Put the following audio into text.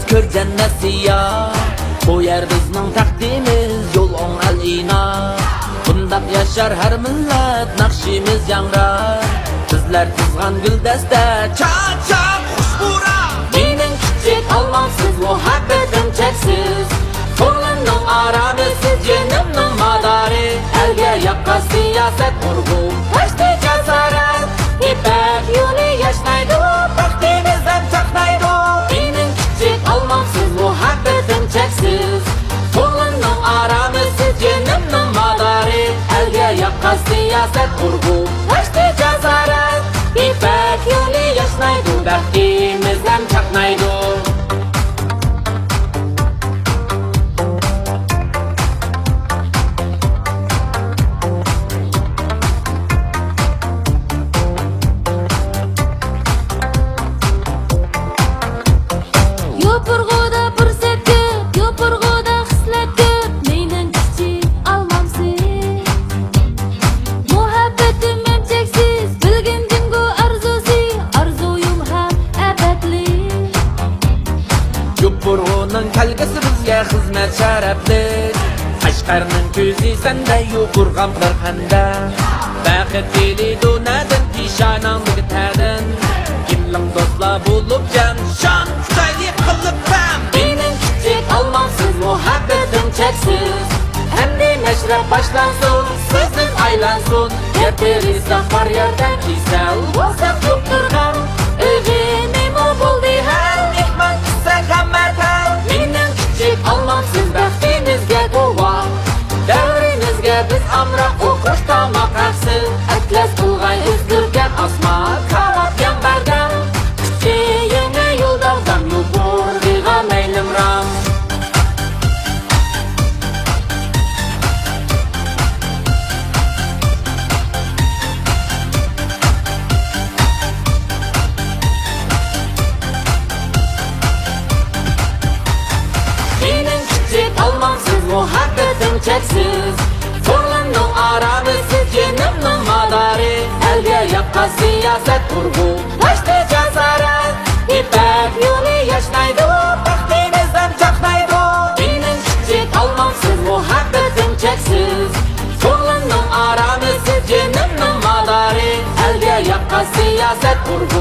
Kör cennet siyah. Bu yer bizning taqdimiz, yo'l o'ngal ina. Bundaq yaşar her millat, naqshimiz yangrar. Bizlar tizgan guldasta, chaq-chaq xushbura. Mening kichik olmamsiz, muhabbatim cheksiz. Ko'nglimning arami, siz jenimning madori. Elga yoqqan siyosat urg'u, tashti jasorat. İpek yo'li yashnaydi, baxtimizdan chaqnaydi. Mening kichik olmamsiz, muhabbatim cheksiz. Ko'nglimning arami, siz jenimning madori. Elga yoqqan siyosat urg'u, tashti jasorat. İpek yo'li yashnaydi, baxtimizdan chaqnaydi. Yupurg'uning kalgisi bizga xizmat sharafli. Qashqarning ko'zi senda yupurg'am bir qanda. Baqit dilidu nadin pishonangdagi tadin. Kimlim do'stlar bo'lib jam shon tutaylik qilib bam. Mening kichik olmamsiz, muhabbatim cheksiz. Endi mashrab boshlansin, sizning aylansin. Ertali safar yerdan kisal bo'lsa turgan. O'g'inimo bo'ldi ham mehmon kissa qamatan. Mening kichik olmamsiz, baxtimizga guvoh. Davrimizga biz amroq o'qish tomoqraqsiz. Atlas qilg'ay o'zdirgan osmon qavot yambardan. Kichigina yo'ldozam yupurg'iga maylimram. Olmamsiz, muhabbatim cheksiz. Ko'nglimning arami, siz jenimning madori. Elga yoqqan siyosat urg'u, tashti jasorat. İpek yo'li yashnaydi, baxtimizdan chaqnaydi. Mening kichik olmamsiz, muhabbatim cheksiz. Ko'nglimning arami, siz jenimning madori. Elga yoqqan siyosat urg'u,